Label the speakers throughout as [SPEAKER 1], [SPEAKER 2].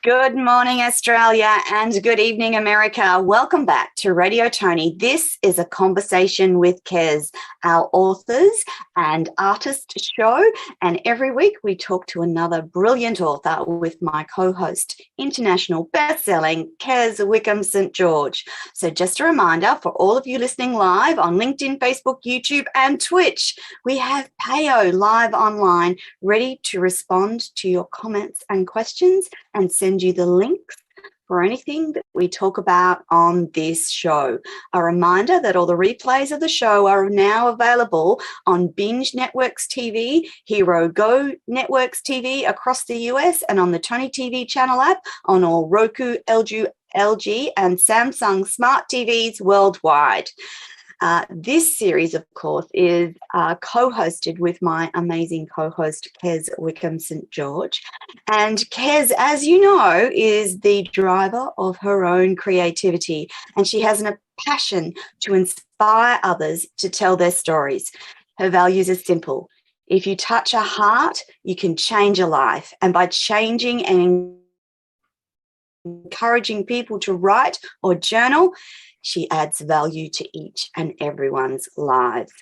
[SPEAKER 1] Good morning, Australia, and good evening, America. Welcome back to Radio Toni. This is a conversation with Kez, our authors and artist show. And every week we talk to another brilliant author with my co-host, international best-selling Kez Wickham St. George. So just a reminder for all of you listening live on LinkedIn, Facebook, YouTube, and Twitch, we have Payo live online, ready to respond to your comments and questions and send you the links for anything that we talk about on this show. A reminder that all the replays of the show are now available on Binge Networks TV, Hero Go Networks TV across the US, and on the Toni TV channel app on all Roku, LG and Samsung smart TVs worldwide. This series, of course, is co-hosted with my amazing co-host, Kez Wickham St. George. And Kez, as you know, is the driver of her own creativity, and she has a passion to inspire others to tell their stories. Her values are simple. If you touch a heart, you can change a life. And by changing and encouraging people to write or journal, she adds value to each and everyone's lives.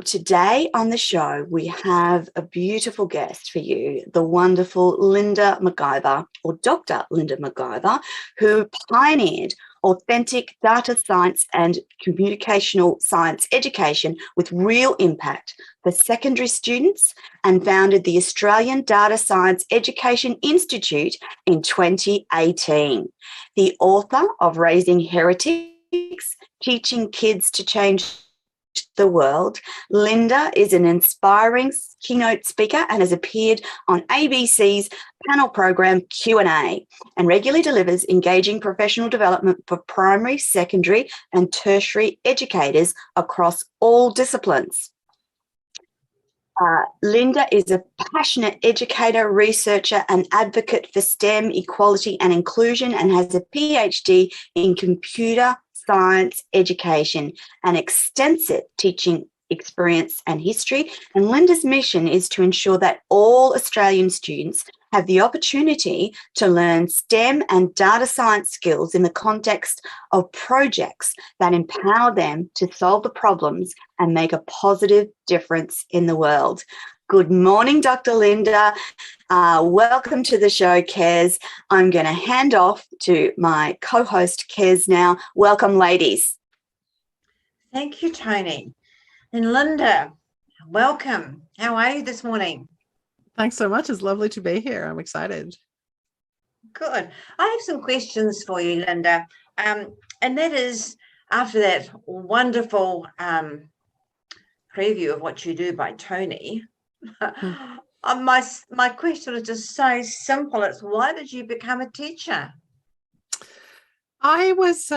[SPEAKER 1] Today on the show, we have a beautiful guest for you, the wonderful Linda McIver, or Dr. Linda McIver, who pioneered authentic data science and computational science education with real impact for secondary students and founded the Australian Data Science Education Institute in 2018. The author of Raising Heretics, Teaching Kids to Change the World, Linda is an inspiring keynote speaker and has appeared on ABC's panel program Q&A and regularly delivers engaging professional development for primary, secondary and tertiary educators across all disciplines. Linda is a passionate educator, researcher and advocate for STEM, equality and inclusion, and has a PhD in computer science education and extensive teaching experience and history. And Linda's mission is to ensure that all Australian students have the opportunity to learn STEM and data science skills in the context of projects that empower them to solve the problems and make a positive difference in the world. Good morning, Dr. Linda. Welcome to the show, Kez. I'm going to hand off to my co-host, Kez, now. Welcome, ladies.
[SPEAKER 2] Thank you, Toni. And Linda, welcome. How are you this morning?
[SPEAKER 3] Thanks so much. It's lovely to be here. I'm excited.
[SPEAKER 2] Good. I have some questions for you, Linda. And that is, after that wonderful preview of what you do by Toni, my question is just so simple. It's, why did you become a teacher?
[SPEAKER 3] I was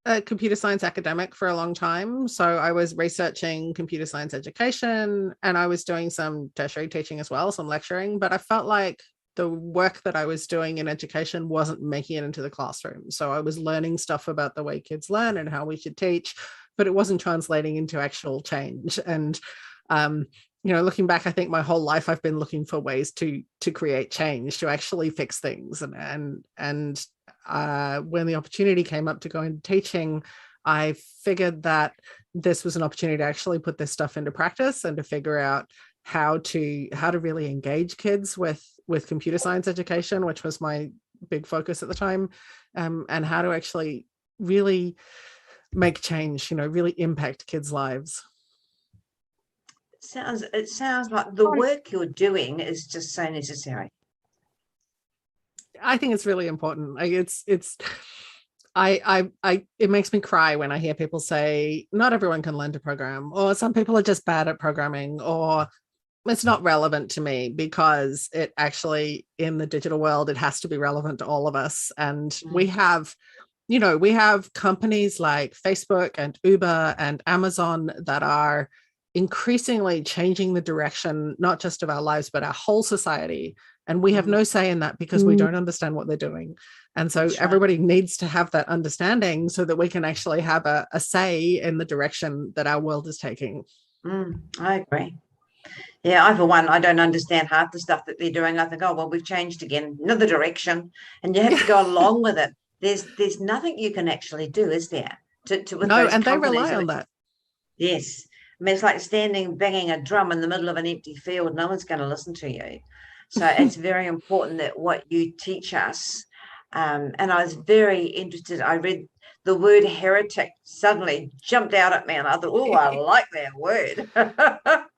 [SPEAKER 3] a computer science academic for a long time. So I was researching computer science education and I was doing some tertiary teaching as well, some lecturing, but I felt like the work that I was doing in education wasn't making it into the classroom. So I was learning stuff about the way kids learn and how we should teach, but it wasn't translating into actual change. And, looking back, I think my whole life I've been looking for ways to create change, to actually fix things. And when the opportunity came up to go into teaching, I figured that this was an opportunity to actually put this stuff into practice and to figure out how to really engage kids with computer science education, which was my big focus at the time, and how to actually really make change, really impact kids' lives.
[SPEAKER 2] It sounds like the work you're doing is just so necessary.
[SPEAKER 3] I think it's really important. It makes me cry when I hear people say not everyone can learn to program, or some people are just bad at programming, or it's not relevant to me, because it actually, in the digital world, it has to be relevant to all of us. And we have companies like Facebook and Uber and Amazon that are increasingly changing the direction, not just of our lives, but our whole society. And we have no say in that because we don't understand what they're doing. And so everybody needs to have that understanding so that we can actually have a say in the direction that our world is taking.
[SPEAKER 2] I agree. Yeah, I, for one, I don't understand half the stuff that they're doing. I think, oh, well, we've changed again, another direction, and you have to go along with it. There's nothing you can actually do, is there? To with
[SPEAKER 3] No,
[SPEAKER 2] those
[SPEAKER 3] and they
[SPEAKER 2] companies.
[SPEAKER 3] rely on that.
[SPEAKER 2] Yes. I mean, it's like standing, banging a drum in the middle of an empty field. No one's going to listen to you. So it's very important that what you teach us. And I was very interested. I read the word heretic suddenly jumped out at me, and I thought, oh, I like that word.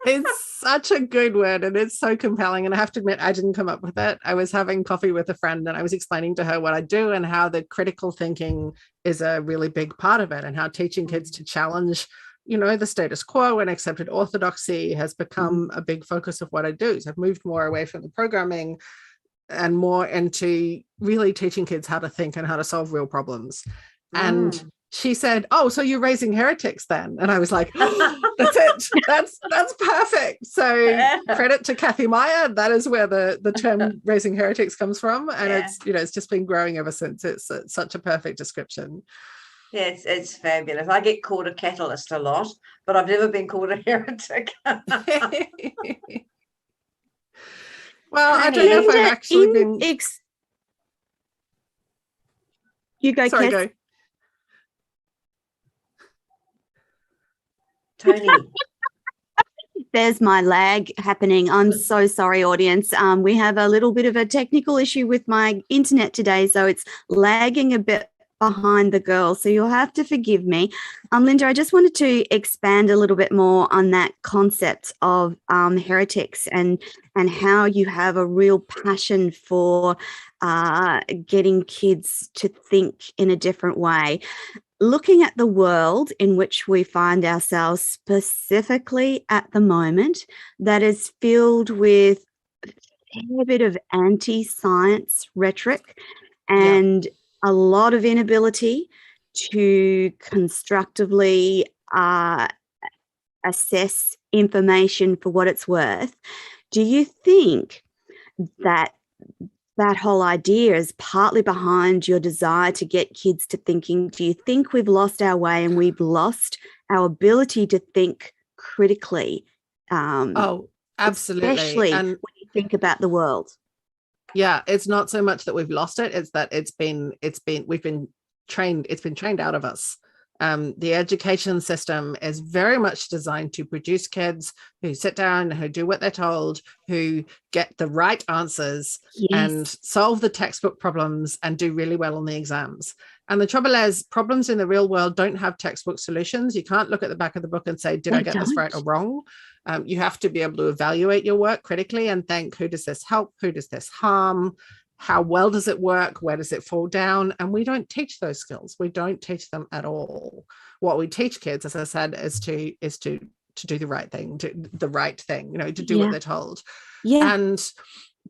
[SPEAKER 3] It's such a good word, and it's so compelling. And I have to admit, I didn't come up with it. I was having coffee with a friend, and I was explaining to her what I do and how the critical thinking is a really big part of it, and how teaching kids to challenge, the status quo and accepted orthodoxy has become a big focus of what I do. So I've moved more away from the programming and more into really teaching kids how to think and how to solve real problems. And she said, oh, so you're raising heretics then? And I was like, oh, that's it. That's perfect. So credit to Kathy Meyer. That is where the term raising heretics comes from. And it's just been growing ever since. It's such a perfect description.
[SPEAKER 2] Yeah, it's fabulous. I get called a catalyst a lot, but I've never been called a heretic.
[SPEAKER 3] Well, I don't know if I've actually been...
[SPEAKER 1] You go,
[SPEAKER 3] Sorry,
[SPEAKER 1] Kez.
[SPEAKER 3] go.
[SPEAKER 2] Toni.
[SPEAKER 1] There's my lag happening. I'm so sorry, audience. We have a little bit of a technical issue with my internet today, so it's lagging a bit behind the girls, so you'll have to forgive me. Linda, I just wanted to expand a little bit more on that concept of heretics and how you have a real passion for getting kids to think in a different way. Looking at the world in which we find ourselves specifically at the moment, that is filled with a fair bit of anti-science rhetoric and a lot of inability to constructively assess information for what it's worth. Do you think that whole idea is partly behind your desire to get kids to thinking? Do you think we've lost our way and we've lost our ability to think critically?
[SPEAKER 3] Oh, absolutely.
[SPEAKER 1] Especially
[SPEAKER 3] and
[SPEAKER 1] when you think about the world.
[SPEAKER 3] Yeah, it's not so much that we've lost it, it's that it's been trained out of us. The education system is very much designed to produce kids who sit down, who do what they're told, who get the right answers and solve the textbook problems and do really well on the exams. And the trouble is, problems in the real world don't have textbook solutions. You can't look at the back of the book and say, did I get this right or wrong? You have to be able to evaluate your work critically and think, who does this help? Who does this harm? How well does it work? Where does it fall down? And we don't teach those skills. We don't teach them at all. What we teach kids, as I said, is to do the right thing, to do what they're told. And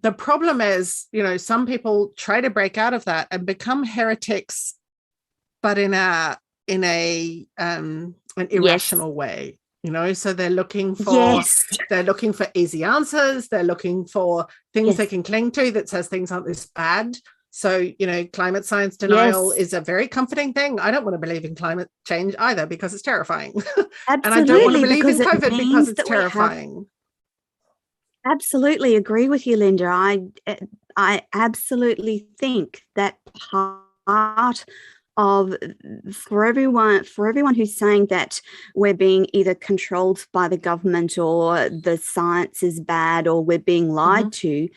[SPEAKER 3] the problem is, some people try to break out of that and become heretics, but in an irrational way. So they're looking for easy answers. They're looking for things they can cling to that says things aren't this bad. So, climate science denial is a very comforting thing. I don't want to believe in climate change either because it's terrifying. And I don't want to believe in COVID because it's terrifying.
[SPEAKER 1] Absolutely agree with you, Linda. I absolutely think that part of for everyone who's saying that we're being either controlled by the government or the science is bad or we're being lied to,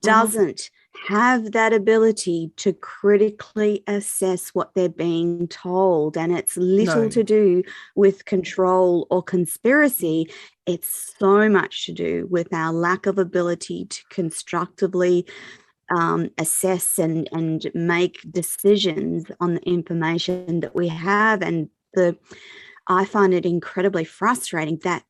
[SPEAKER 1] doesn't have that ability to critically assess what they're being told. And it's little to do with control or conspiracy. It's so much to do with our lack of ability to constructively assess and make decisions on the information that we have. And I find it incredibly frustrating that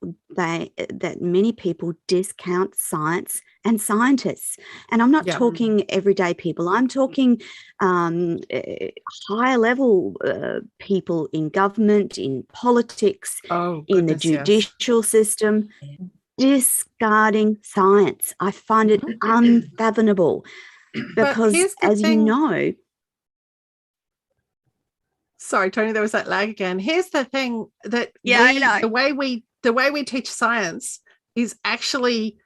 [SPEAKER 1] many people discount science and scientists. And I'm not talking everyday people. I'm talking higher level people in government, in politics, in the judicial system, discarding science. I find it unfathomable because, as you know.
[SPEAKER 3] Sorry, Toni, there was that lag again. Here's the thing that
[SPEAKER 1] I know.
[SPEAKER 3] the way we teach science is actually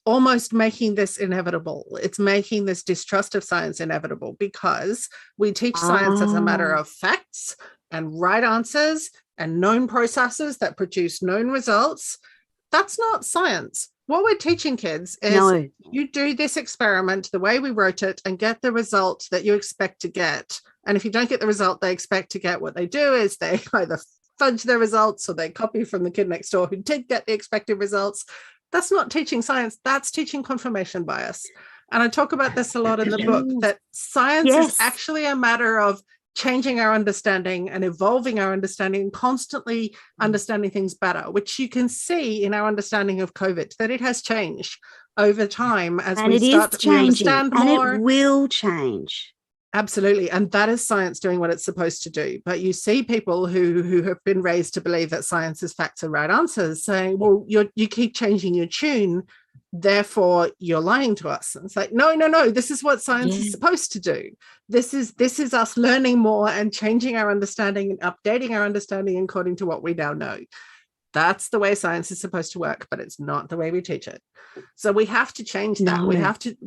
[SPEAKER 3] almost making this inevitable. It's making this distrust of science inevitable, because we teach science as a matter of facts and right answers and known processes that produce known results. That's not science. What we're teaching kids is you do this experiment the way we wrote it and get the result that you expect to get. And if you don't get the result they expect to get, what they do is they either fudge their results or they copy from the kid next door who did get the expected results. That's not teaching science. That's teaching confirmation bias. And I talk about this a lot in the book, that science is actually a matter of changing our understanding and evolving our understanding, constantly understanding things better, which you can see in our understanding of COVID, that it has changed over time as we start to understand more.
[SPEAKER 1] And it will change.
[SPEAKER 3] Absolutely. And that is science doing what it's supposed to do. But you see people who have been raised to believe that science is facts and right answers saying, well, you keep changing your tune, therefore you're lying to us. And it's like, no, this is what science is supposed to do. This is us learning more and changing our understanding and updating our understanding according to what we now know. That's the way science is supposed to work, but it's not the way we teach it. So we have to change that. We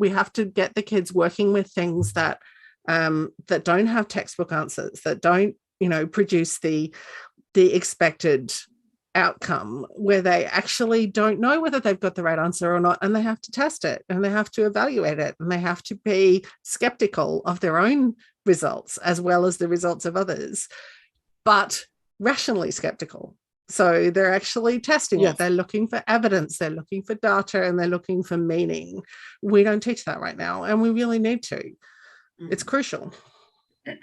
[SPEAKER 3] have to get the kids working with things that don't have textbook answers, that don't, produce the expected outcome, where they actually don't know whether they've got the right answer or not, and they have to test it and they have to evaluate it and they have to be skeptical of their own results as well as the results of others, but rationally skeptical. So they're actually testing it. They're looking for evidence, they're looking for data, and they're looking for meaning. We don't teach that right now, and we really need to. It's crucial.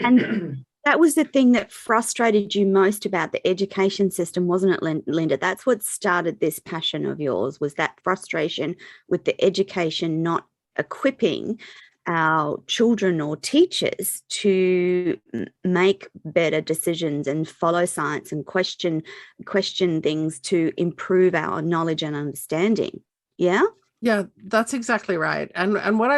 [SPEAKER 1] And that was the thing that frustrated you most about the education system, wasn't it, Linda? That's what started this passion of yours, was that frustration with the education not equipping our children or teachers to make better decisions and follow science and question things to improve our knowledge and understanding. Yeah,
[SPEAKER 3] that's exactly right. And what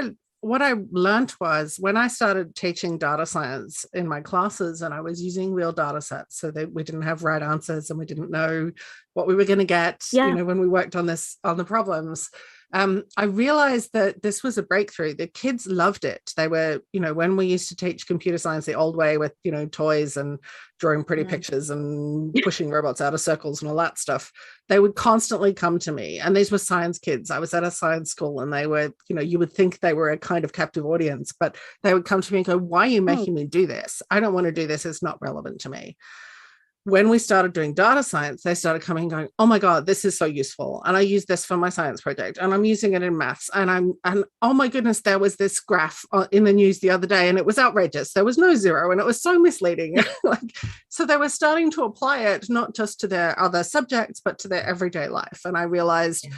[SPEAKER 3] I learned was, when I started teaching data science in my classes and I was using real data sets, so that we didn't have right answers and we didn't know what we were going to get, when we worked on the problems, I realized that this was a breakthrough. The kids loved it. They were, when we used to teach computer science the old way with, toys and drawing pretty pictures and pushing robots out of circles and all that stuff, they would constantly come to me. And these were science kids. I was at a science school and they were, you would think they were a kind of captive audience, but they would come to me and go, why are you making me do this? I don't want to do this. It's not relevant to me. When we started doing data science, they started coming and going, oh my God, this is so useful. And I use this for my science project and I'm using it in maths. And oh my goodness, there was this graph in the news the other day and it was outrageous. There was no zero and it was so misleading. So they were starting to apply it, not just to their other subjects, but to their everyday life. And I realized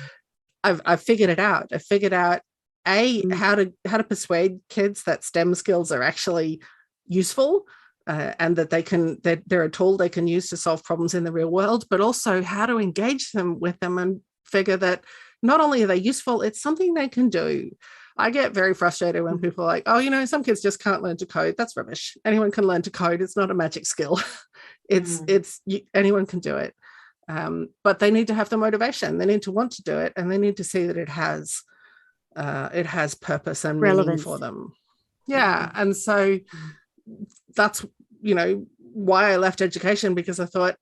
[SPEAKER 3] I figured it out. I figured out how to persuade kids that STEM skills are actually useful. And that they're a tool they can use to solve problems in the real world, but also how to engage them with them and figure that not only are they useful, it's something they can do. I get very frustrated when people are like, oh, some kids just can't learn to code. That's rubbish. Anyone can learn to code. It's not a magic skill. Anyone can do it. But they need to have the motivation. They need to want to do it, and they need to see that it has purpose and meaning for them. Yeah. And so that's, why I left education, because I thought,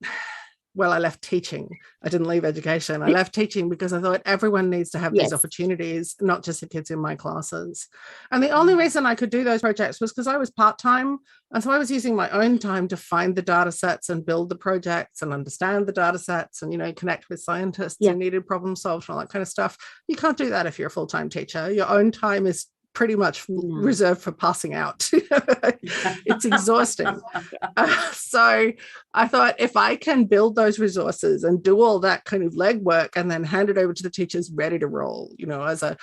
[SPEAKER 3] I left teaching. I didn't leave education. I left teaching because I thought everyone needs to have these opportunities, not just the kids in my classes. And the only reason I could do those projects was because I was part-time. And so I was using my own time to find the data sets and build the projects and understand the data sets and, connect with scientists who needed problem solved and all that kind of stuff. You can't do that if you're a full-time teacher. Your own time is pretty much reserved for passing out. It's exhausting. So I thought, if I can build those resources and do all that kind of legwork and then hand it over to the teachers ready to roll, as a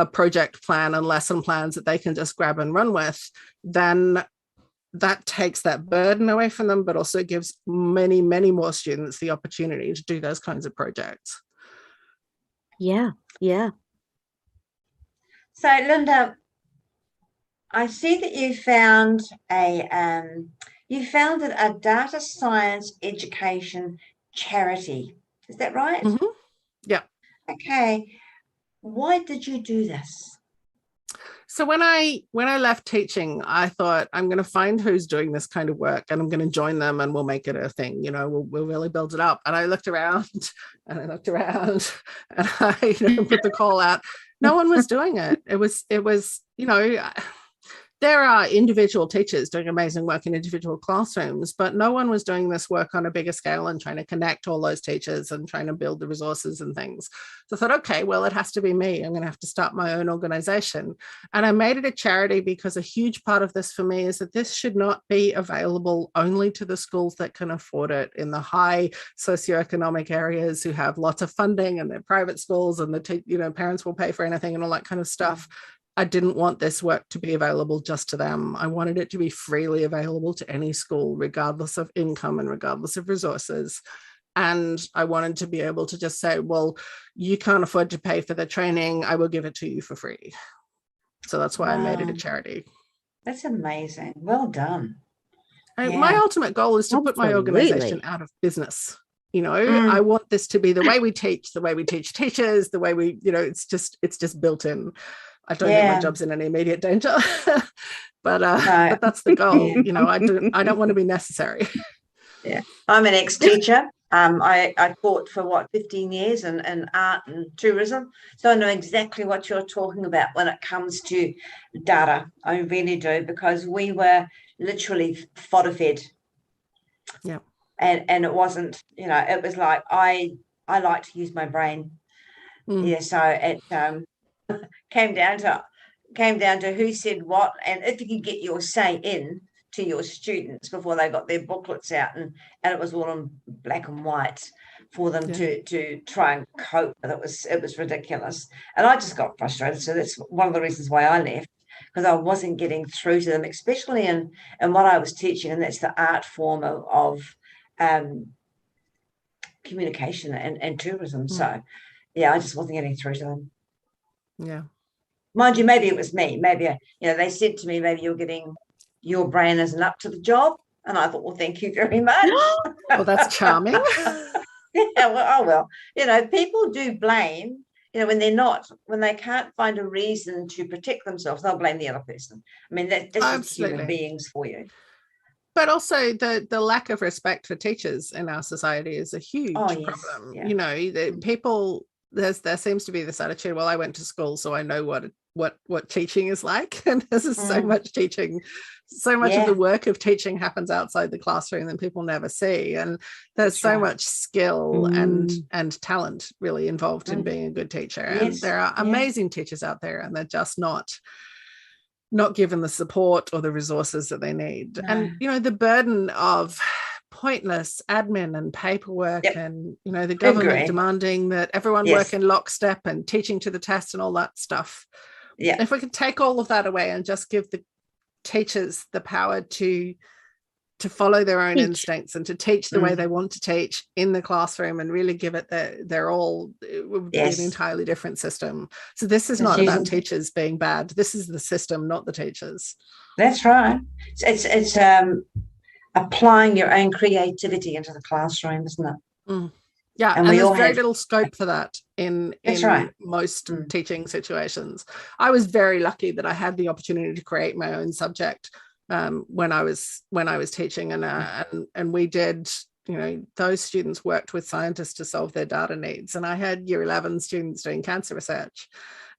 [SPEAKER 3] project plan and lesson plans that they can just grab and run with, then that takes that burden away from them, but also gives many, many more students the opportunity to do those kinds of projects.
[SPEAKER 1] Yeah.
[SPEAKER 2] So, Linda, I see that you founded a data science education charity. Is that right?
[SPEAKER 3] Mm-hmm. Yeah.
[SPEAKER 2] okay, why did you do this?
[SPEAKER 3] So when I left teaching, I thought I'm going to find who's doing this kind of work and I'm going to join them and we'll make it a thing. We'll really build it up. And I looked around and I put the call out. No one was doing it. It was there are individual teachers doing amazing work in individual classrooms, but no one was doing this work on a bigger scale and trying to connect all those teachers and trying to build the resources and things. So I thought, okay, well, it has to be me. I'm going to have to start my own organization. And I made it a charity because a huge part of this for me is that this should not be available only to the schools that can afford it in the high socioeconomic areas who have lots of funding and they're private schools and the parents will pay for anything and all that kind of stuff. I didn't want this work to be available just to them. I wanted it to be freely available to any school, regardless of income and regardless of resources. And I wanted to be able to just say, well, you can't afford to pay for the training. I will give it to you for free. So that's why I made it a charity.
[SPEAKER 2] That's amazing. Well done.
[SPEAKER 3] My ultimate goal is to put my organization out of business. I want this to be the way we teach teachers, the way we, it's just built in. I don't think my job's in any immediate danger, but that's the goal. I don't want to be necessary.
[SPEAKER 2] Yeah, I'm an ex-teacher. I taught for 15 years in art and tourism, so I know exactly what you're talking about when it comes to data. I really do, because we were literally fodder fed.
[SPEAKER 3] Yeah,
[SPEAKER 2] and it wasn't. It was like I like to use my brain. Yeah, so it came down to who said what, and if you could get your say in to your students before they got their booklets out, and it was all in black and white for them to try and cope with. It was ridiculous, and I just got frustrated. So that's one of the reasons why I left, because I wasn't getting through to them, especially in what I was teaching, and that's the art form of communication and tourism. So I just wasn't getting through to them.
[SPEAKER 3] Yeah.
[SPEAKER 2] Mind you, maybe it was me. Maybe, they said to me, maybe your brain isn't up to the job. And I thought, well, thank you very much.
[SPEAKER 3] Well, that's charming.
[SPEAKER 2] Well, people do blame, when they can't find a reason to protect themselves, they'll blame the other person. I mean, that's just human beings for you.
[SPEAKER 3] But also the lack of respect for teachers in our society is a huge problem. Yeah. People, there seems to be this attitude, well, I went to school, so I know what teaching is like. And this is so much teaching, so much of the work of teaching happens outside the classroom that people never see. And there's so much skill and talent really involved in being a good teacher. Yes. And there are amazing teachers out there, and they're just not given the support or the resources that they need. No. And, the burden of pointless admin and paperwork and, the government demanding that everyone work in lockstep and teaching to the test and all that stuff. Yeah. If we could take all of that away and just give the teachers the power to follow their own instincts and to teach the way they want to teach in the classroom and really give it their all, it would be an entirely different system. So this is not about teachers being bad. This is the system, not the teachers.
[SPEAKER 2] That's right. It's applying your own creativity into the classroom, isn't it?
[SPEAKER 3] Yeah, and there's very little scope for that in most teaching situations. I was very lucky that I had the opportunity to create my own subject when I was teaching, and we did, those students worked with scientists to solve their data needs, and I had year 11 students doing cancer research.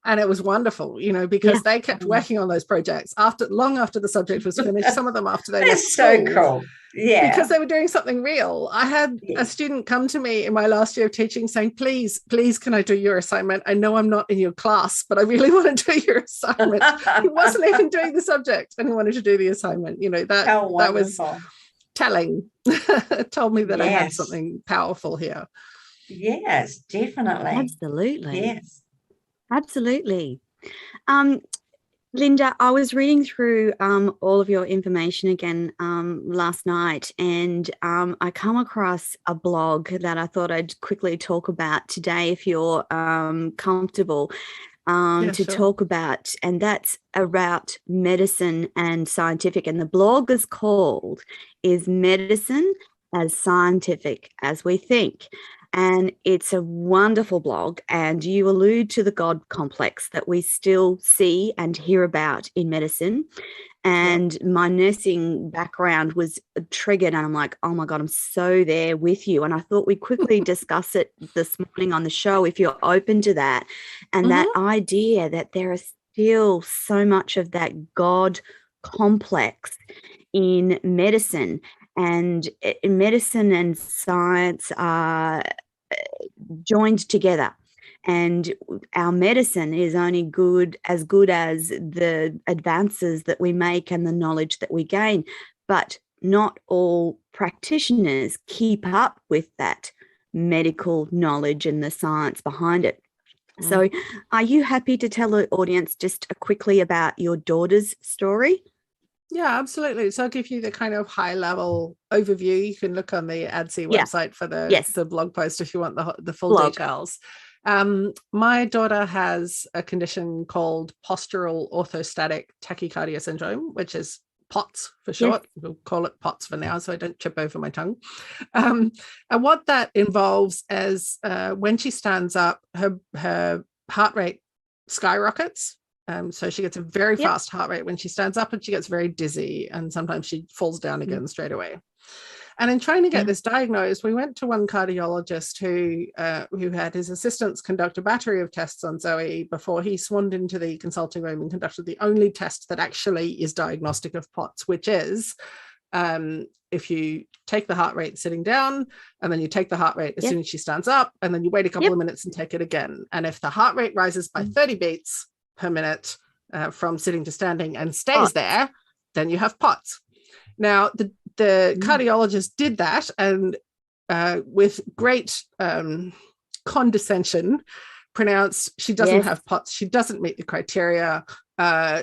[SPEAKER 3] And it was wonderful, because they kept working on those projects long after the subject was finished, some of them after they left school.
[SPEAKER 2] So cool. Yeah.
[SPEAKER 3] Because they were doing something real. I had a student come to me in my last year of teaching saying, please, can I do your assignment? I know I'm not in your class, but I really want to do your assignment. He wasn't even doing the subject and he wanted to do the assignment. That was telling. It told me that I had something powerful here.
[SPEAKER 2] Yes, definitely.
[SPEAKER 1] Absolutely.
[SPEAKER 2] Yes.
[SPEAKER 1] Absolutely. Linda, I was reading through all of your information again last night, and I come across a blog that I thought I'd quickly talk about today, if you're comfortable talk about, and that's about medicine and scientific. And the blog is called "Is Medicine as Scientific as We Think?" And it's a wonderful blog. And you allude to the God complex that we still see and hear about in medicine. And my nursing background was triggered, and I'm like, oh my God, I'm so there with you. And I thought we'd quickly discuss it this morning on the show, if you're open to that. And that idea that there is still so much of that God complex in medicine. And medicine and science are joined together. And our medicine is only as good as the advances that we make and the knowledge that we gain. But not all practitioners keep up with that medical knowledge and the science behind it. So are you happy to tell the audience just quickly about your daughter's story?
[SPEAKER 3] Yeah, absolutely. So I'll give you the kind of high level overview. You can look on the ADSEI website for the blog post if you want the full details. My daughter has a condition called postural orthostatic tachycardia syndrome, which is POTS for short. We'll call it POTS for now, so I don't trip over my tongue. And what that involves is when she stands up, her heart rate skyrockets. So she gets a very fast heart rate when she stands up, and she gets very dizzy, and sometimes she falls down again straight away. And in trying to get this diagnosed, we went to one cardiologist who had his assistants conduct a battery of tests on Zoe before he swanned into the consulting room and conducted the only test that actually is diagnostic of POTS, which is if you take the heart rate sitting down, and then you take the heart rate as soon as she stands up, and then you wait a couple of minutes and take it again. And if the heart rate rises by 30 beats per minute from sitting to standing and stays there, then you have POTS. Now, the cardiologist did that, and with great condescension pronounced she doesn't have POTS. She doesn't meet the criteria.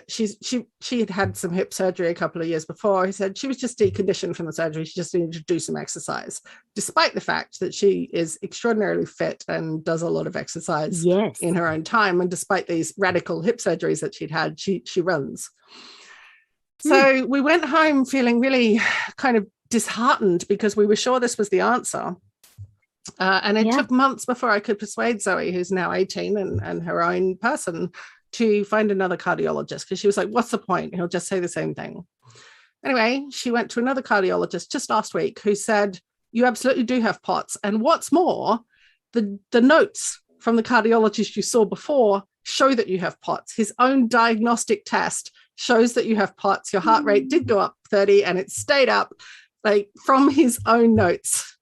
[SPEAKER 3] She had some hip surgery a couple of years before. He said she was just deconditioned from the surgery. She just needed to do some exercise, despite the fact that she is extraordinarily fit and does a lot of exercise in her own time. And despite these radical hip surgeries that she'd had, she runs. So we went home feeling really kind of disheartened because we were sure this was the answer. And it took months before I could persuade Zoe, who's now 18 and her own person, to find another cardiologist, because she was like, what's the point? He'll just say the same thing. Anyway, she went to another cardiologist just last week who said, you absolutely do have POTS. And what's more, the notes from the cardiologist you saw before show that you have POTS. His own diagnostic test shows that you have POTS. Your heart rate did go up 30 and it stayed up. Like, from his own notes,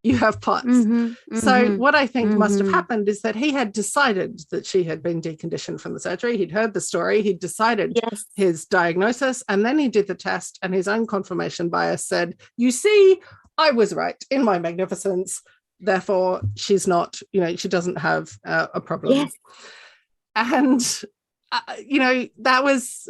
[SPEAKER 3] you have POTS. So what I think must have happened is that he had decided that she had been deconditioned from the surgery. He'd heard the story. He'd decided his diagnosis, and then he did the test, and his own confirmation bias said, you see, I was right in my magnificence. Therefore, she's not, she doesn't have a problem. And that was,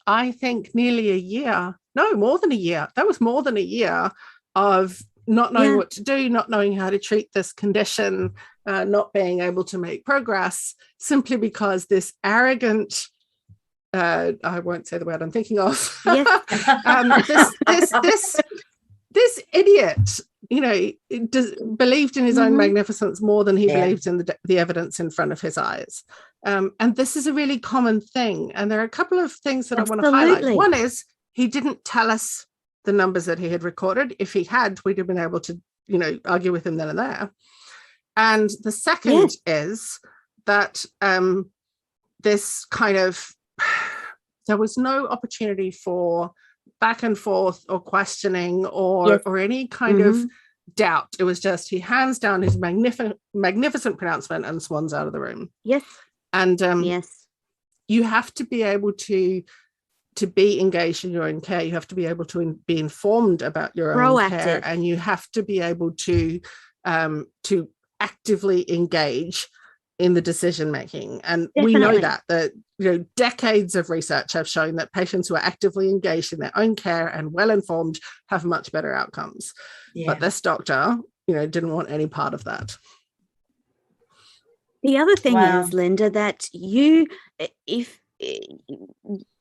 [SPEAKER 3] I think, nearly a year. No, more than a year. That was more than a year of not knowing what to do, not knowing how to treat this condition, not being able to make progress, simply because this arrogant, I won't say the word I'm thinking of, this idiot, believed in his own magnificence more than he believed in the evidence in front of his eyes. And this is a really common thing. And there are a couple of things that I want to highlight. One is, he didn't tell us the numbers that he had recorded. If he had, we'd have been able to, argue with him then and there. And the second is that this kind of, there was no opportunity for back and forth or questioning or any kind of doubt. It was just, he hands down his magnificent pronouncement and swans out of the room. And you have to be able to be engaged in your own care. You have to be able to be informed about your own care, and you have to be able to actively engage in the decision making. And we know that decades of research have shown that patients who are actively engaged in their own care and well informed have much better outcomes. But this doctor, didn't want any part of that.
[SPEAKER 1] The other thing is, Linda, that if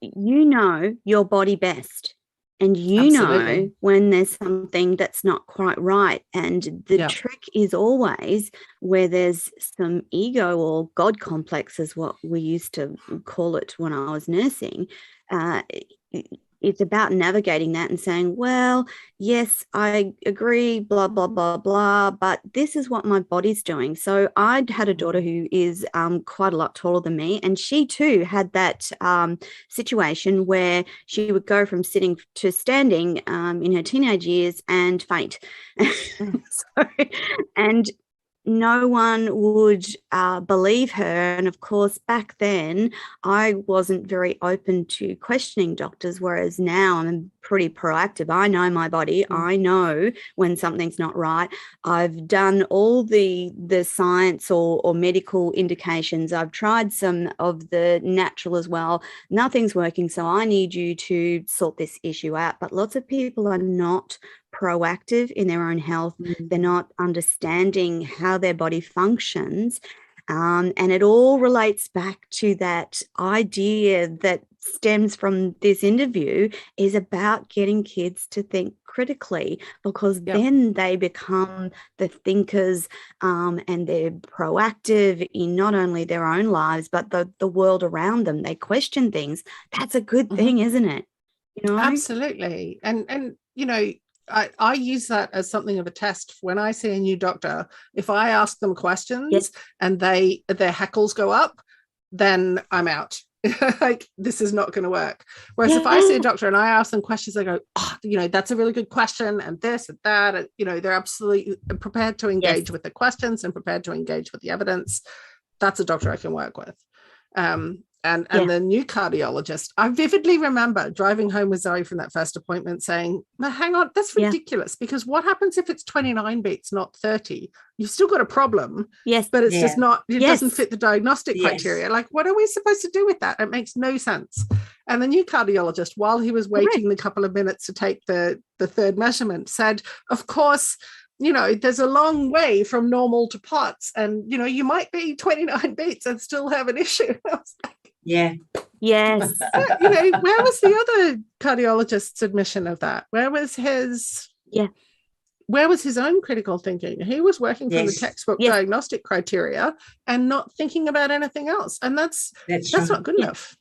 [SPEAKER 1] you know your body best, And you
[SPEAKER 3] Absolutely.
[SPEAKER 1] know when there's something that's not quite right. And the trick is always where there's some ego or God complex, is what we used to call it when I was nursing. It's about navigating that and saying, well, yes, I agree, blah, blah, blah, blah, but this is what my body's doing. So I had a daughter who is quite a lot taller than me, and she too had that situation where she would go from sitting to standing in her teenage years and faint. And no one would believe her. And of course, back then, I wasn't very open to questioning doctors, whereas now I'm pretty proactive. I know my body. I know when something's not right. I've done all the science or medical indications. I've tried some of the natural as well. Nothing's working, so I need you to sort this issue out. But lots of people are not proactive in their own health. They're not understanding how their body functions. And it all relates back to that idea that stems from this interview, is about getting kids to think critically, because then they become the thinkers, and they're proactive in not only their own lives, but the world around them. They question things. That's a good thing, isn't it? You know?
[SPEAKER 3] Absolutely. And you know, I use that as something of a test. When I see a new doctor, if I ask them questions and their hackles go up, then I'm out. Like, this is not going to work. Whereas if I see a doctor and I ask them questions, they go, oh, you know, that's a really good question, and this and that, and, you know, they're absolutely prepared to engage with the questions and prepared to engage with the evidence. That's a doctor I can work with. And the new cardiologist, I vividly remember driving home with Zoe from that first appointment saying, no, hang on, that's ridiculous, because what happens if it's 29 beats, not 30? You've still got a problem, but it's just not, it doesn't fit the diagnostic criteria. Like, what are we supposed to do with that? It makes no sense. And the new cardiologist, while he was waiting the couple of minutes to take the third measurement, said, of course, you know, there's a long way from normal to POTS, and, you know, you might be 29 beats and still have an issue. I was like,
[SPEAKER 1] yes.
[SPEAKER 3] You know, where was the other cardiologist's admission of that? Where was his where was his own critical thinking? He was working from the textbook diagnostic criteria and not thinking about anything else. And that's not good enough.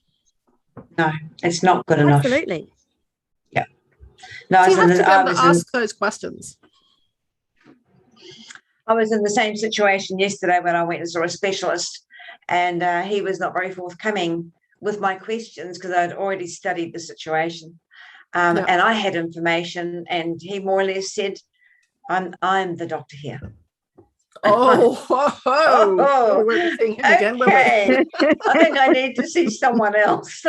[SPEAKER 2] No, it's not good enough.
[SPEAKER 1] Absolutely.
[SPEAKER 2] Yeah. No,
[SPEAKER 3] so you have to be able to ask those questions.
[SPEAKER 2] I was in the same situation yesterday when I went and saw a specialist, and he was not very forthcoming with my questions because I'd already studied the situation. And I had information, and he more or less said, I'm the doctor here.
[SPEAKER 3] We're seeing him again.
[SPEAKER 2] Okay. I think I need to see someone else.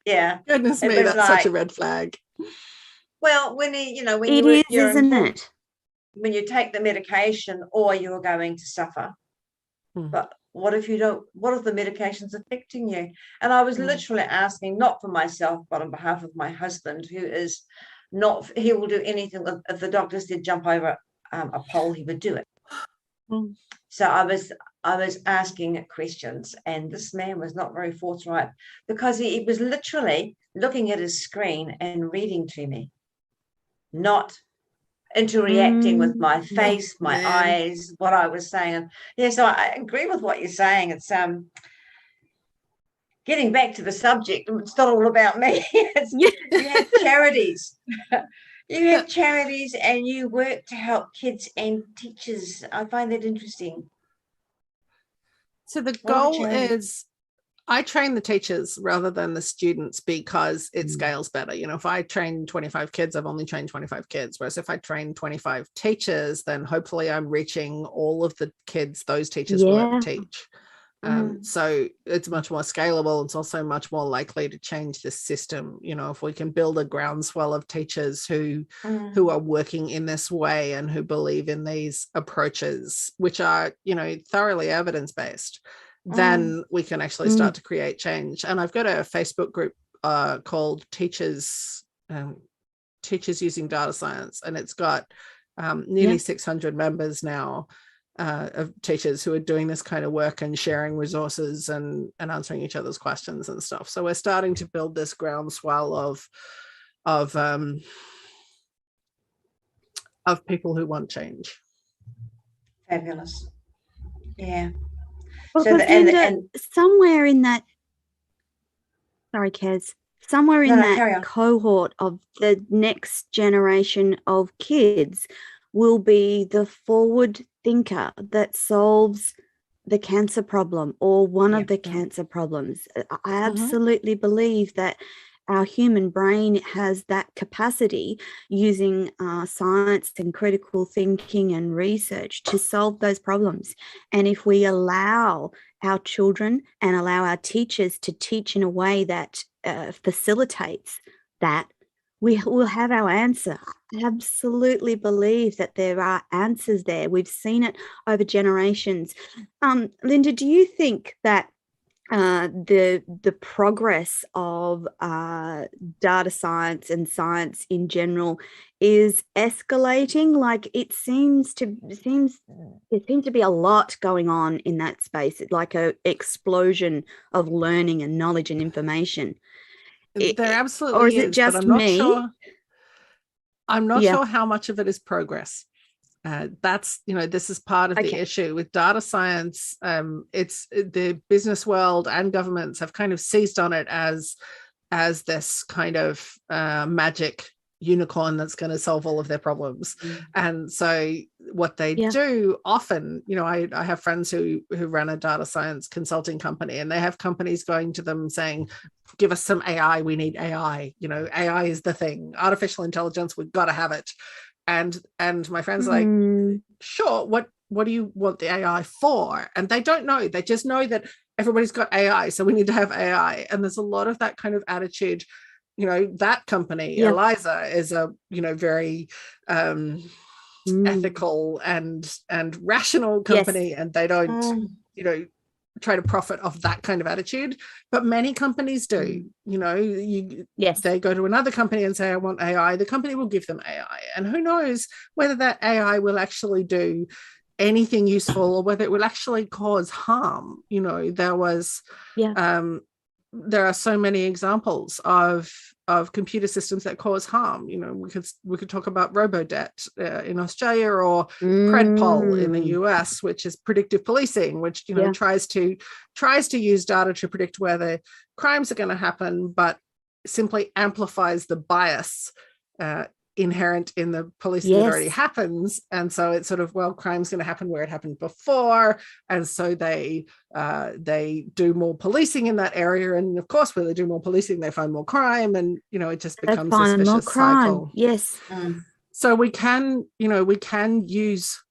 [SPEAKER 3] Goodness me, that's like, such a red flag.
[SPEAKER 2] Well, when when you take the medication, or you're going to suffer. But what if you don't? What if the medication's affecting you? And I was literally asking, not for myself, but on behalf of my husband, who is not, he will do anything. If the doctor said jump over a pole, he would do it. So I was asking questions, and this man was not very forthright, because he was literally looking at his screen and reading to me, not interacting with my face, my eyes, what I was saying. And so I agree with what you're saying. It's getting back to the subject. It's not all about me. You have charities. You have charities, and you work to help kids and teachers. I find that interesting.
[SPEAKER 3] So the goal is, I train the teachers rather than the students, because it scales better. You know, if I train 25 kids, I've only trained 25 kids. Whereas if I train 25 teachers, then hopefully I'm reaching all of the kids those teachers will ever teach. So it's much more scalable. It's also much more likely to change the system. You know, if we can build a groundswell of teachers who are working in this way and who believe in these approaches, which are, you know, thoroughly evidence-based, then we can actually start to create change. And I've got a Facebook group called Teachers Using Data Science, and it's got nearly 600 members now of teachers who are doing this kind of work and sharing resources and answering each other's questions and stuff. So we're starting to build this groundswell people who want change.
[SPEAKER 2] Fabulous. Yeah.
[SPEAKER 1] Well,
[SPEAKER 2] So
[SPEAKER 1] Linda, somewhere in that, sorry, Kez, somewhere in that cohort of the next generation of kids will be the forward thinker that solves the cancer problem or one of the cancer problems. I absolutely believe that our human brain has that capacity using science and critical thinking and research to solve those problems. And if we allow our children and allow our teachers to teach in a way that facilitates that, we will have our answer. I absolutely believe that there are answers there. We've seen it over generations. Linda, do you think that the progress of data science and science in general is escalating? Like there seems to be a lot going on in that space, like an explosion of learning and knowledge and information.
[SPEAKER 3] There absolutely
[SPEAKER 1] or is it just
[SPEAKER 3] but I'm not
[SPEAKER 1] me?
[SPEAKER 3] sure. I'm not sure how much of it is progress. That's, this is part of the issue with data science. It's the business world and governments have kind of seized on it as this kind of magic unicorn that's going to solve all of their problems. And so what they do often, I have friends who run a data science consulting company, and they have companies going to them saying, give us some AI, we need AI, AI is the thing, artificial intelligence, we've got to have it. And my friend's like, sure, what do you want the AI for? And they don't know. They just know that everybody's got AI, so we need to have AI. And there's a lot of that kind of attitude. That company, Eliza, is a, very ethical and rational company, and they don't, try to profit off that kind of attitude. But many companies do. They go to another company and say, I want AI. The company will give them AI. And who knows whether that AI will actually do anything useful or whether it will actually cause harm. There are so many examples of computer systems that cause harm. We could talk about Robodebt in Australia, or Predpol in the US, which is predictive policing, which tries to use data to predict where the crimes are going to happen, but simply amplifies the bias inherent in the policing that already happens. And so it's sort of, well, crime's going to happen where it happened before, and so they do more policing in that area, and of course, when they do more policing, they find more crime, and it just becomes this vicious cycle. So we can use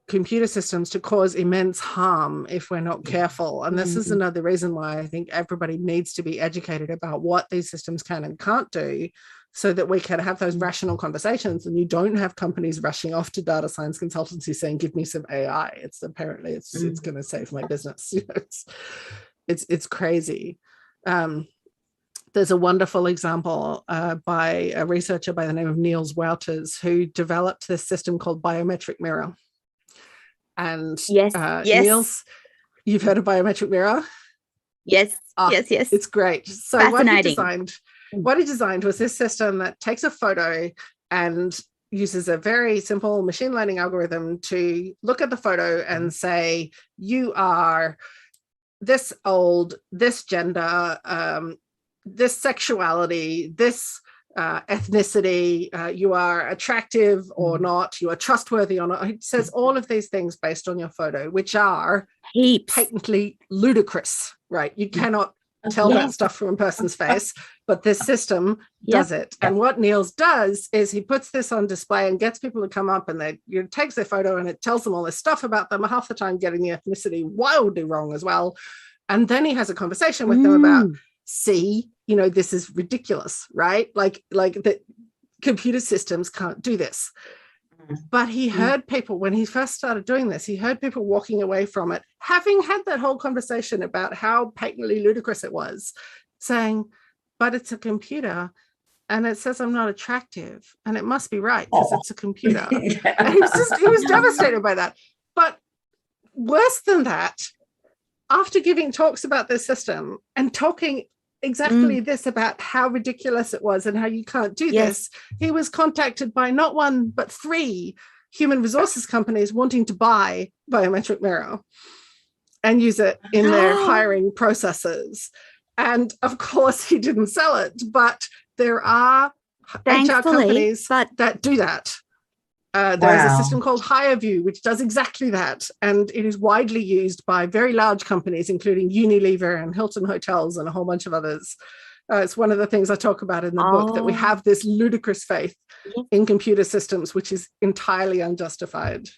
[SPEAKER 3] computer systems to cause immense harm if we're not careful. And this is another reason why I think everybody needs to be educated about what these systems can and can't do, so that we can have those rational conversations, and you don't have companies rushing off to data science consultancy saying, give me some AI. It's going to save my business. It's crazy. There's a wonderful example by a researcher by the name of Niels Wouters, who developed this system called biometric mirror. And Niels, you've heard of biometric mirror?
[SPEAKER 1] Yes.
[SPEAKER 3] It's great. So what he designed was this system that takes a photo and uses a very simple machine learning algorithm to look at the photo and say, you are this old, this gender, this sexuality, this ethnicity, you are attractive or not, you are trustworthy or not. It says all of these things based on your photo, which are patently ludicrous, right? You cannot tell that stuff from a person's face, but this system does it. And what Niels does is he puts this on display and gets people to come up, and they takes their photo and it tells them all this stuff about them, half the time getting the ethnicity wildly wrong as well. And then he has a conversation with them about, see, this is ridiculous, right? Like the computer systems can't do this. But he heard people, when he first started doing this, he heard people walking away from it, having had that whole conversation about how patently ludicrous it was, saying, but it's a computer and it says I'm not attractive, and it must be right because it's a computer. And he was devastated by that. But worse than that, after giving talks about this system and talking exactly this about how ridiculous it was and how you can't do this. He was contacted by not one, but 3 human resources companies wanting to buy biometric mirror and use it in their hiring processes. And of course, he didn't sell it, but there are HR companies that do that. There is a system called HireView, which does exactly that. And it is widely used by very large companies, including Unilever and Hilton Hotels and a whole bunch of others. It's one of the things I talk about in the book, that we have this ludicrous faith in computer systems, which is entirely unjustified.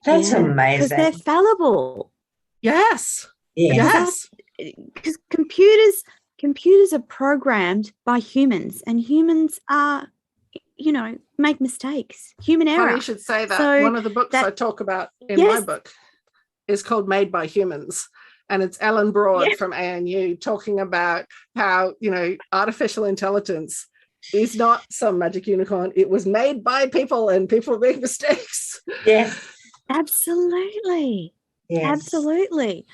[SPEAKER 2] That's amazing.
[SPEAKER 4] Because they're fallible.
[SPEAKER 3] Yes. Yes.
[SPEAKER 4] Because computers are programmed by humans, and humans are, make mistakes. Human error.
[SPEAKER 3] Funny you should say that. So one of the books I talk about in my book is called Made by Humans. And it's Ellen Broad from ANU talking about how, artificial intelligence is not some magic unicorn. It was made by people, and people make mistakes.
[SPEAKER 2] Yes.
[SPEAKER 4] Absolutely.
[SPEAKER 2] Yes.
[SPEAKER 4] Absolutely.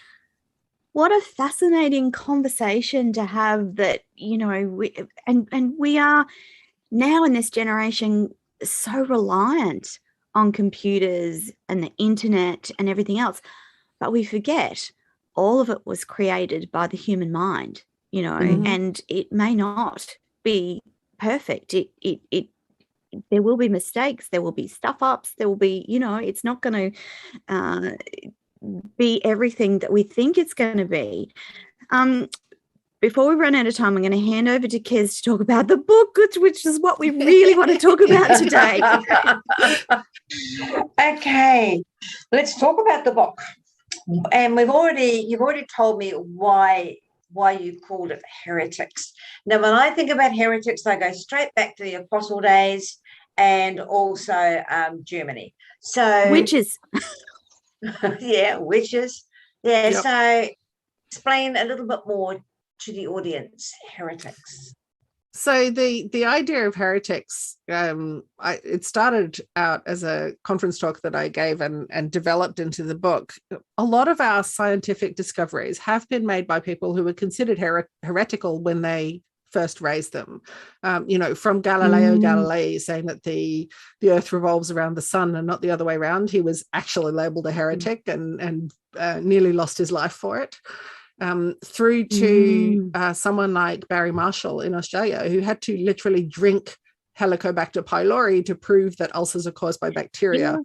[SPEAKER 4] What a fascinating conversation to have, that, we are now in this generation so reliant on computers and the internet and everything else, but we forget all of it was created by the human mind, and it may not be perfect. There will be mistakes, there will be stuff ups, there will be, it's not going to be everything that we think it's going to be. Before we run out of time, I'm going to hand over to Kez to talk about the book, which is what we really want to talk about today.
[SPEAKER 2] Okay, let's talk about the book. And you've already told me why you called it Heretics. Now, when I think about heretics, I go straight back to the Apostle days and also Germany. So
[SPEAKER 4] witches.
[SPEAKER 2] Witches. Yeah. Yep. So explain a little bit more to the audience, heretics.
[SPEAKER 3] So the idea of heretics, it started out as a conference talk that I gave and developed into the book. A lot of our scientific discoveries have been made by people who were considered heretical when they first raised them. From Galileo Galilei saying that the earth revolves around the sun and not the other way around. He was actually labeled a heretic and nearly lost his life for it. Through to someone like Barry Marshall in Australia, who had to literally drink Helicobacter pylori to prove that ulcers are caused by bacteria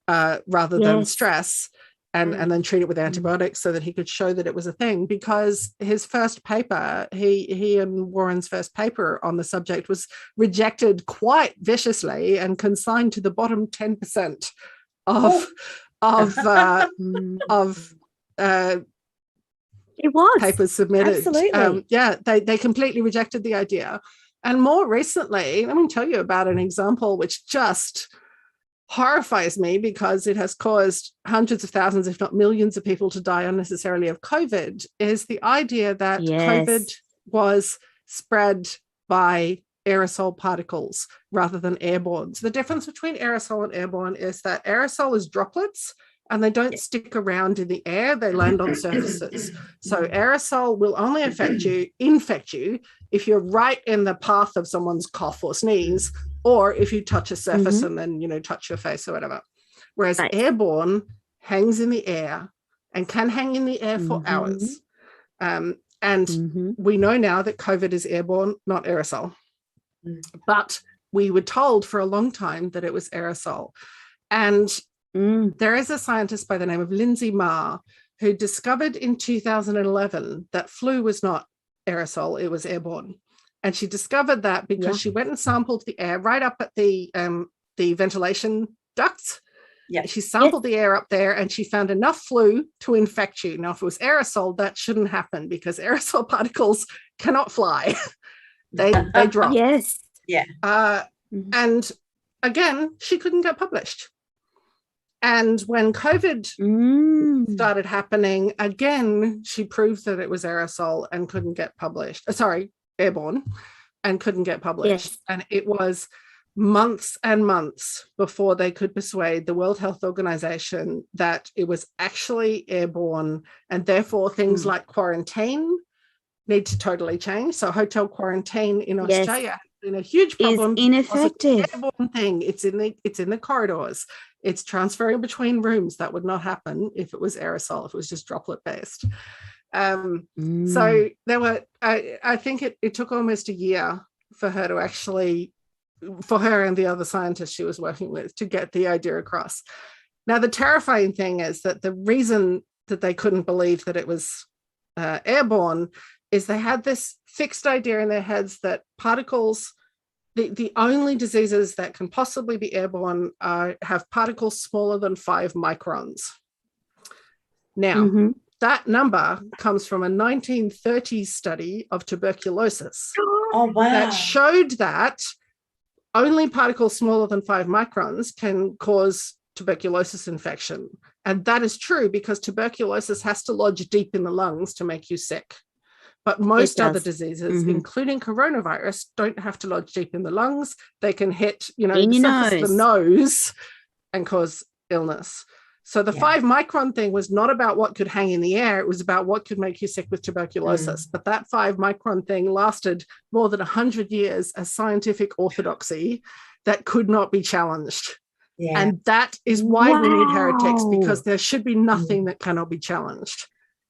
[SPEAKER 3] rather than stress, and then treat it with antibiotics so that he could show that it was a thing, because his first paper, he and Warren's first paper on the subject, was rejected quite viciously and consigned to the bottom 10% of
[SPEAKER 4] it was
[SPEAKER 3] papers submitted.
[SPEAKER 4] Absolutely.
[SPEAKER 3] They completely rejected the idea. And more recently, let me tell you about an example which just horrifies me, because it has caused hundreds of thousands, if not millions of people to die unnecessarily of COVID, is the idea that COVID was spread by aerosol particles rather than airborne. So the difference between aerosol and airborne is that aerosol is droplets, and they don't stick around in the air, they land on surfaces. So aerosol will only infect you if you're right in the path of someone's cough or sneeze, or if you touch a surface and then, touch your face or whatever. Whereas airborne hangs in the air and can hang in the air for hours. And we know now that COVID is airborne, not aerosol. But we were told for a long time that it was aerosol. And there is a scientist by the name of Lindsay Marr who discovered in 2011 that flu was not aerosol, it was airborne. And she discovered that because she went and sampled the air right up at the ventilation ducts. Yeah. She sampled the air up there and she found enough flu to infect you. Now, if it was aerosol, that shouldn't happen, because aerosol particles cannot fly. they drop.
[SPEAKER 4] Yes.
[SPEAKER 2] Yeah.
[SPEAKER 3] And again, she couldn't get published. And when COVID started happening, again, she proved that it was aerosol and couldn't get published. Airborne, and couldn't get published.
[SPEAKER 4] Yes.
[SPEAKER 3] And it was months and months before they could persuade the World Health Organization that it was actually airborne, and therefore things like quarantine need to totally change. So hotel quarantine in
[SPEAKER 4] Yes.
[SPEAKER 3] Australia has been a huge problem.
[SPEAKER 4] Is ineffective.
[SPEAKER 3] It's an airborne thing. It's in the corridors. It's transferring between rooms. That would not happen if it was aerosol, if it was just droplet based. So there were, I think it took almost a year for her to actually, for her and the other scientists she was working with, to get the idea across. Now, the terrifying thing is that the reason that they couldn't believe that it was airborne is they had this fixed idea in their heads that particles, the only diseases that can possibly be airborne have particles smaller than 5 microns. Now, that number comes from a 1930s study of tuberculosis.
[SPEAKER 2] Oh, wow.
[SPEAKER 3] That showed that only particles smaller than 5 microns can cause tuberculosis infection. And that is true because tuberculosis has to lodge deep in the lungs to make you sick. But most other diseases, including coronavirus, don't have to lodge deep in the lungs. They can hit, the surface of the nose and cause illness. So the 5 micron thing was not about what could hang in the air. It was about what could make you sick with tuberculosis. But that 5 micron thing lasted more than 100 years as scientific orthodoxy that could not be challenged. Yeah. And that is why we need heretics, because there should be nothing that cannot be challenged.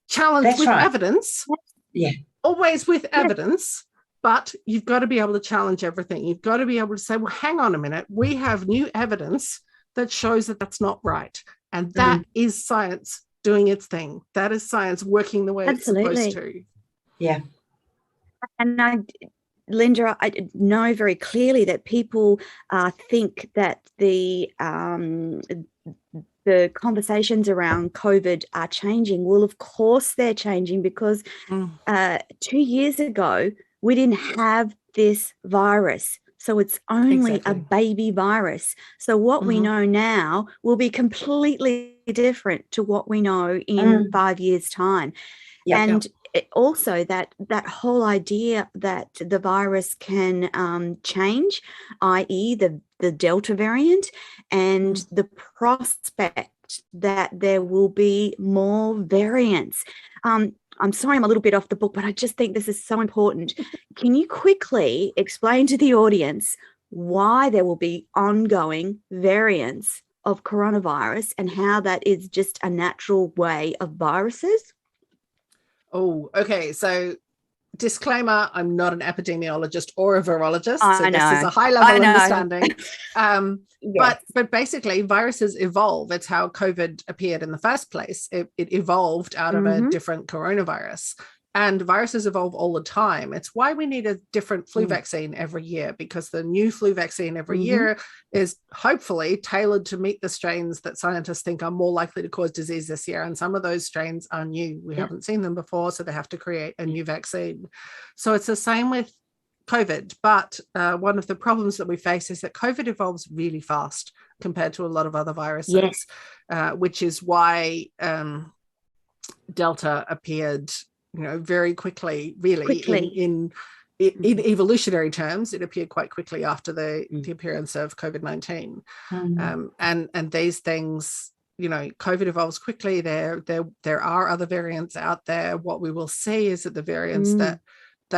[SPEAKER 3] Challenged with evidence. Yeah. Always with evidence, but you've got to be able to challenge everything. You've got to be able to say, well, hang on a minute. We have new evidence that shows that that's not right. And that is science doing its thing. That is science working the way it's supposed to.
[SPEAKER 2] Yeah.
[SPEAKER 4] And Linda, I know very clearly that people think that the conversations around COVID are changing. Well, of course they're changing, because 2 years ago, we didn't have this virus. So it's only a baby virus. So what we know now will be completely different to what we know in 5 years' time. And also that whole idea that the virus can change, i.e. the Delta variant, and the prospect that there will be more variants. I'm sorry, I'm a little bit off the book, but I just think this is so important. Can you quickly explain to the audience why there will be ongoing variants of coronavirus and how that is just a natural way of viruses?
[SPEAKER 3] Oh, okay. So disclaimer, I'm not an epidemiologist or a virologist. So this is a high level understanding. But basically viruses evolve. It's how COVID appeared in the first place. It evolved out of a different coronavirus. And viruses evolve all the time. It's why we need a different flu vaccine every year, because the new flu vaccine every year is hopefully tailored to meet the strains that scientists think are more likely to cause disease this year. And some of those strains are new. We haven't seen them before, so they have to create a new vaccine. So it's the same with COVID. But one of the problems that we face is that COVID evolves really fast compared to a lot of other viruses, which is why Delta appeared very quickly, really. In evolutionary terms, it appeared quite quickly after the appearance of COVID-19. And these things, COVID evolves quickly. There are other variants out there. What we will see is that the variants that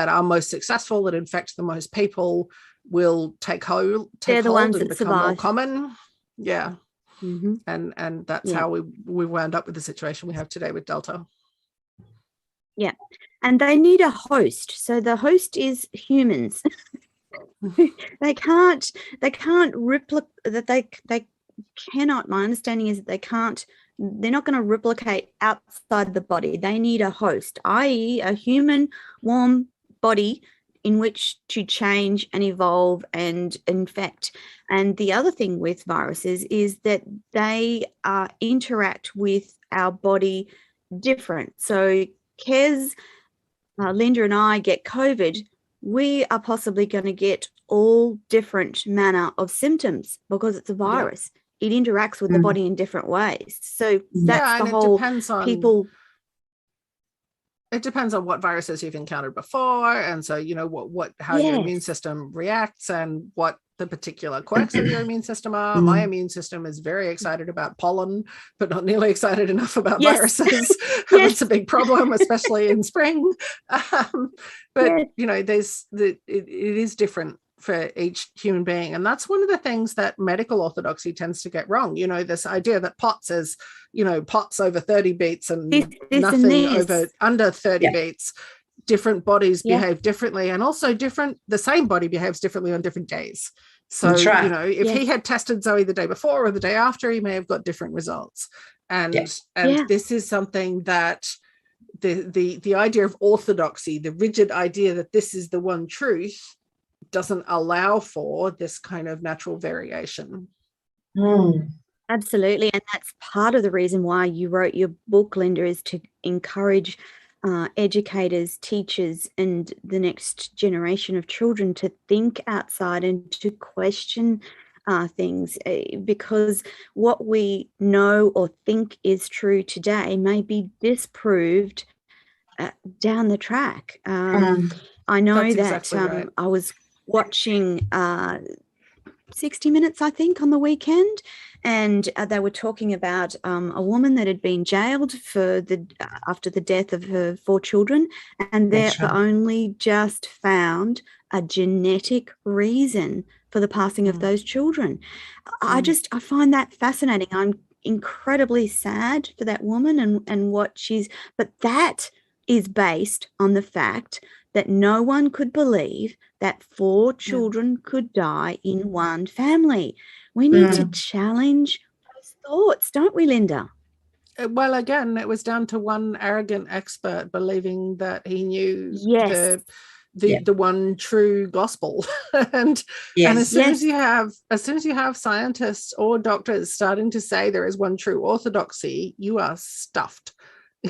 [SPEAKER 3] are most successful, that infect the most people, will take hold and become more common. Yeah. And that's how we wound up with the situation we have today with Delta.
[SPEAKER 4] Yeah, and they need a host. So the host is humans. They can't replicate that. They cannot. My understanding is that they're not going to replicate outside the body. They need a host, i.e. a human warm body in which to change and evolve and infect. And the other thing with viruses is that they interact with our body different. So Kez, Linda and I get COVID, we are possibly going to get all different manner of symptoms because it's a virus. It interacts with the body in different ways. So that's the whole people.
[SPEAKER 3] It depends on what viruses you've encountered before, and so how your immune system reacts and what the particular quirks of your immune system are. My immune system is very excited about pollen, but not nearly excited enough about viruses. That's a big problem, especially in spring. But you know, it is different for each human being. And that's one of the things that medical orthodoxy tends to get wrong. You know, this idea that POTS is, you know, POTS over 30 beats and nothing over under 30 beats. Different bodies behave differently, and also the same body behaves differently on different days. So, you know, if he had tested Zoe the day before or the day after, he may have got different results. And this is something that the idea of orthodoxy, the rigid idea that this is the one truth, doesn't allow for this kind of natural variation.
[SPEAKER 4] Absolutely. And that's part of the reason why you wrote your book, Linda, is to encourage educators, teachers, and the next generation of children to think outside and to question things, because what we know or think is true today may be disproved down the track. I know that I was watching 60 Minutes, I think, on the weekend, and they were talking about a woman that had been jailed after the death of her 4 children, and they've only just found a genetic reason for the passing of those children. I find that fascinating. I'm incredibly sad for that woman and what but that is based on the fact that no one could believe that 4 children could die in one family. We need to challenge those thoughts, don't we, Linda?
[SPEAKER 3] Well, again, it was down to one arrogant expert believing that he knew the one true gospel. and as soon as you have scientists or doctors starting to say there is one true orthodoxy, you are stuffed.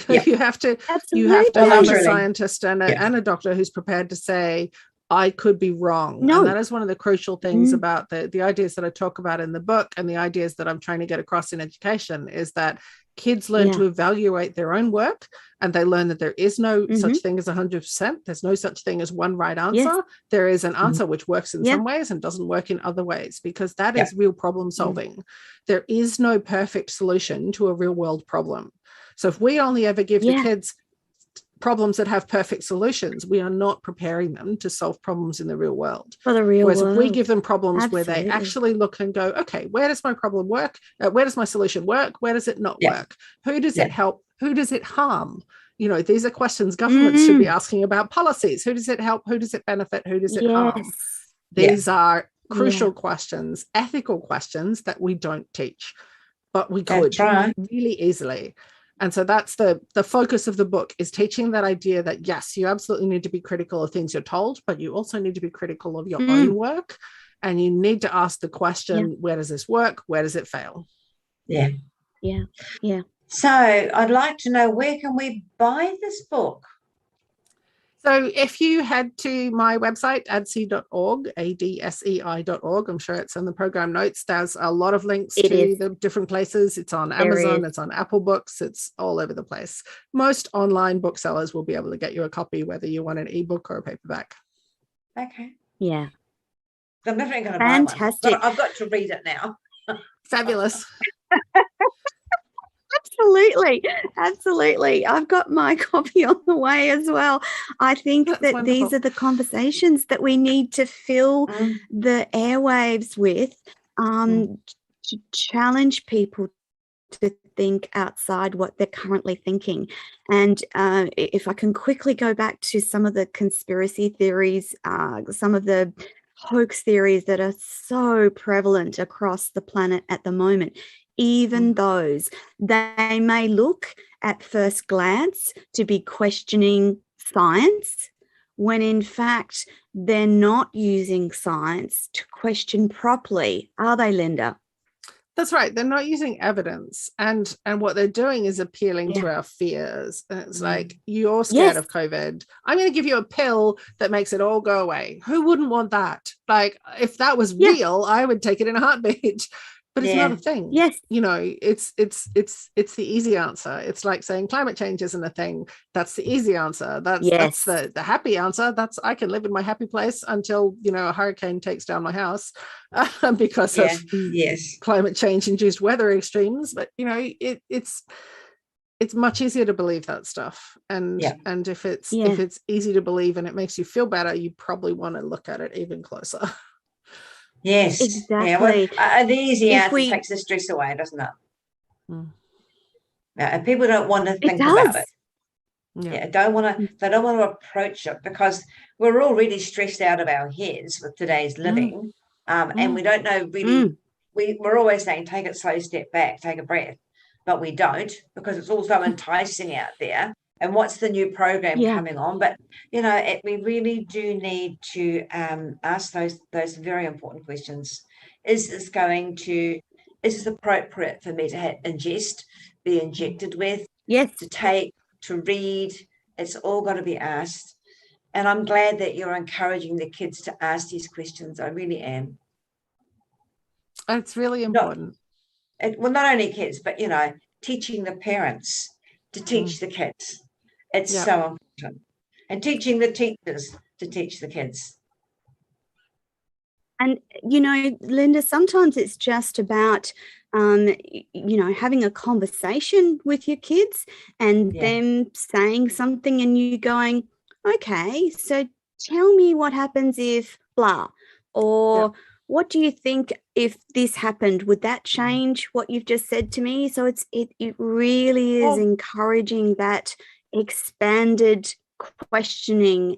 [SPEAKER 3] You have to have a scientist and a doctor who's prepared to say, I could be wrong. And that is one of the crucial things about the ideas that I talk about in the book, and the ideas that I'm trying to get across in education, is that kids learn to evaluate their own work, and they learn that there is no such thing as 100%. There's no such thing as one right answer. There is an answer which works in some ways and doesn't work in other ways, because that is real problem solving. There is no perfect solution to a real world problem. So if we only ever give the kids problems that have perfect solutions, we are not preparing them to solve problems in the real world.
[SPEAKER 4] For the real
[SPEAKER 3] world.
[SPEAKER 4] If
[SPEAKER 3] we give them problems where they actually look and go, okay, where does my problem work? Where does my solution work? Where does it not work? Who does it help? Who does it harm? You know, these are questions governments should be asking about policies. Who does it help? Who does it benefit? Who does it harm? These are crucial questions, ethical questions that we don't teach, but we could really easily. And so that's the focus of the book, is teaching that idea that, yes, you absolutely need to be critical of things you're told, but you also need to be critical of your own work. And you need to ask the question, where does this work? Where does it fail?
[SPEAKER 2] Yeah. So I'd like to know, where can we buy this book?
[SPEAKER 3] So if you head to my website, adsei.org, ADSEI.org, I'm sure it's in the program notes. There's a lot of links to the different places. It's on Amazon, it's on Apple Books, it's all over the place. Most online booksellers will be able to get you a copy, whether you want an ebook or a paperback.
[SPEAKER 2] Okay.
[SPEAKER 4] Yeah.
[SPEAKER 2] I'm definitely going to buy one, but I've got to read it now.
[SPEAKER 3] Fabulous.
[SPEAKER 4] Absolutely. I've got my copy on the way as well. I think that wonderful. These are the conversations that we need to fill the airwaves with, to challenge people to think outside what they're currently thinking. And if I can quickly go back to some of the conspiracy theories, some of the hoax theories that are so prevalent across the planet at the moment, even those, they may look at first glance to be questioning science, when in fact they're not using science to question properly, are they, Linda?
[SPEAKER 3] That's right. They're not using evidence, and what they're doing is appealing to our fears. And it's like, you're scared of COVID. I'm going to give you a pill that makes it all go away. Who wouldn't want that? Like, if that was real, I would take it in a heartbeat. but it's not a thing.
[SPEAKER 4] Yes.
[SPEAKER 3] You know, it's the easy answer. It's like saying climate change isn't a thing. That's the easy answer. That's the happy answer. That's, I can live in my happy place until, you know, a hurricane takes down my house because of climate change induced weather extremes. But, you know, it's much easier to believe that stuff. And if it's easy to believe and it makes you feel better, you probably want to look at it even closer.
[SPEAKER 2] Yes,
[SPEAKER 4] exactly.
[SPEAKER 2] Yeah, well, the easy answer takes the stress away, doesn't it? Yeah, and people don't want to think about it. Yeah, they don't want to approach it because we're already stressed out of our heads with today's living, and we don't know really. We're always saying, take it slow, step back, take a breath, but we don't, because it's all so enticing out there. And what's the new program coming on? But, you know, we really do need to ask those very important questions. Is this appropriate for me to ingest, be injected with, to take, to read? It's all got to be asked. And I'm glad that you're encouraging the kids to ask these questions. I really am.
[SPEAKER 3] It's really important.
[SPEAKER 2] Not only kids, but, you know, teaching the parents to teach the kids. It's so important. And teaching the teachers to teach the kids.
[SPEAKER 4] And, you know, Linda, sometimes it's just about, you know, having a conversation with your kids and them saying something and you going, okay, so tell me what happens if blah, or what do you think if this happened? Would that change what you've just said to me? So it really is encouraging that expanded questioning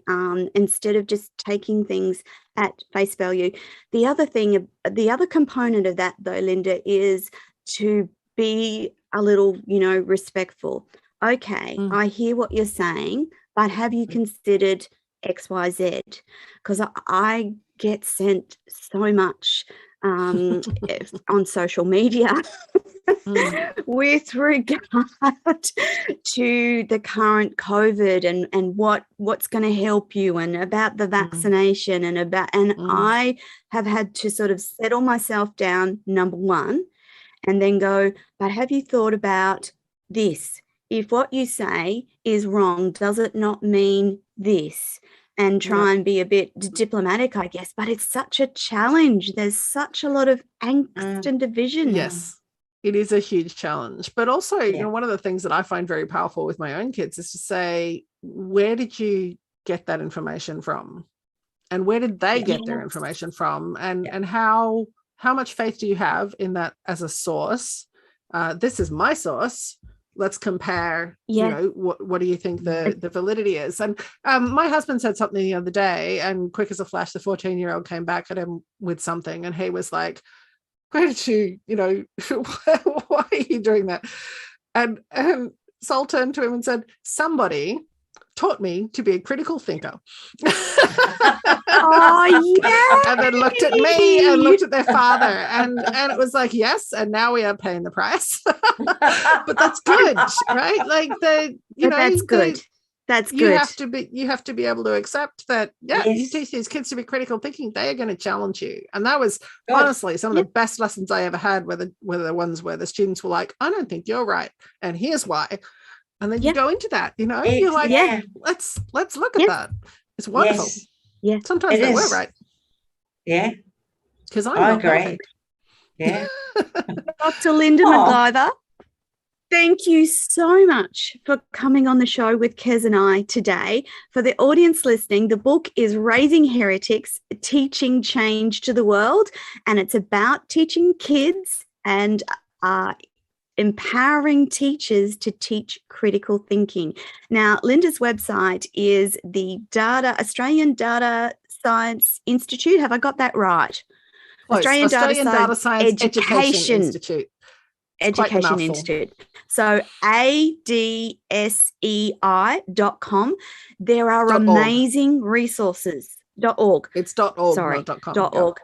[SPEAKER 4] instead of just taking things at face value. The other component of that, though, Linda, is to be a little, you know, respectful. Okay, I hear what you're saying, but have you considered XYZ? Because I get sent so much on social media with regard to the current COVID and what's going to help you and about the vaccination and I have had to sort of settle myself down, number one, and then go, but have you thought about this? If what you say is wrong, does it not mean this? And try and be a bit diplomatic, I guess. But it's such a challenge. There's such a lot of angst and division.
[SPEAKER 3] Yes, it is a huge challenge. But also, you know, one of the things that I find very powerful with my own kids is to say, where did you get that information from? And where did they get their information from? And how much faith do you have in that as a source? This is my source. Let's compare, you know, what do you think the validity is? And my husband said something the other day, and quick as a flash, the 14-year-old came back at him with something, and he was like, where did you know, why are you doing that? And Sol turned to him and said, somebody taught me to be a critical thinker.
[SPEAKER 4] Oh, yeah.
[SPEAKER 3] And then looked at me and looked at their father, and it was like, yes, and now we are paying the price. But that's good, right? Like
[SPEAKER 4] that's good. That's good.
[SPEAKER 3] You have to be able to accept that. You teach these kids to be critical thinking, they are going to challenge you. And that was honestly some of the best lessons I ever had, were the ones where the students were like, I don't think you're right, and here's why. And then you go into that, you know, you're like, let's look at that. It's wonderful.
[SPEAKER 2] Yes.
[SPEAKER 4] Yeah.
[SPEAKER 3] Sometimes they were right.
[SPEAKER 2] Yeah.
[SPEAKER 3] Because
[SPEAKER 2] I agree. Yeah.
[SPEAKER 4] Dr. Linda McIver, thank you so much for coming on the show with Kez and I today. For the audience listening, the book is Raising Heretics, Teaching Change to the World, and it's about teaching kids and empowering teachers to teach critical thinking. Now, Linda's website is the Australian Data Science Institute. Have I got that right?
[SPEAKER 3] Close. Australian Data Science Education Institute.
[SPEAKER 4] Education Institute. So ADSEI.com. There are amazing resources. .org.
[SPEAKER 3] It's .org,
[SPEAKER 4] sorry,
[SPEAKER 3] not .com.
[SPEAKER 4] .org.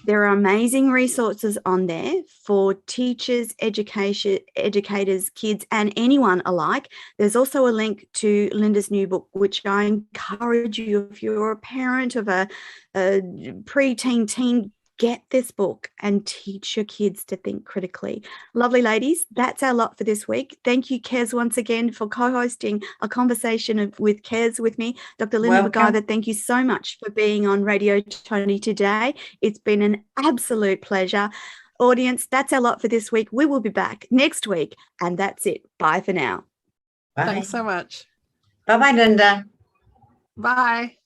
[SPEAKER 4] There are amazing resources on there for teachers, educators, kids, and anyone alike. There's also a link to Linda's new book, which I encourage you, if you're a parent of a preteen, teen get this book and teach your kids to think critically. Lovely ladies, that's our lot for this week. Thank you, Kez, once again for co-hosting a conversation with Kez with me. Dr. Linda McIver, thank you so much for being on Radio Toni today. It's been an absolute pleasure. Audience, that's our lot for this week. We will be back next week, and that's it. Bye for now.
[SPEAKER 3] Bye. Thanks so much.
[SPEAKER 2] Bye-bye, Linda.
[SPEAKER 3] Bye.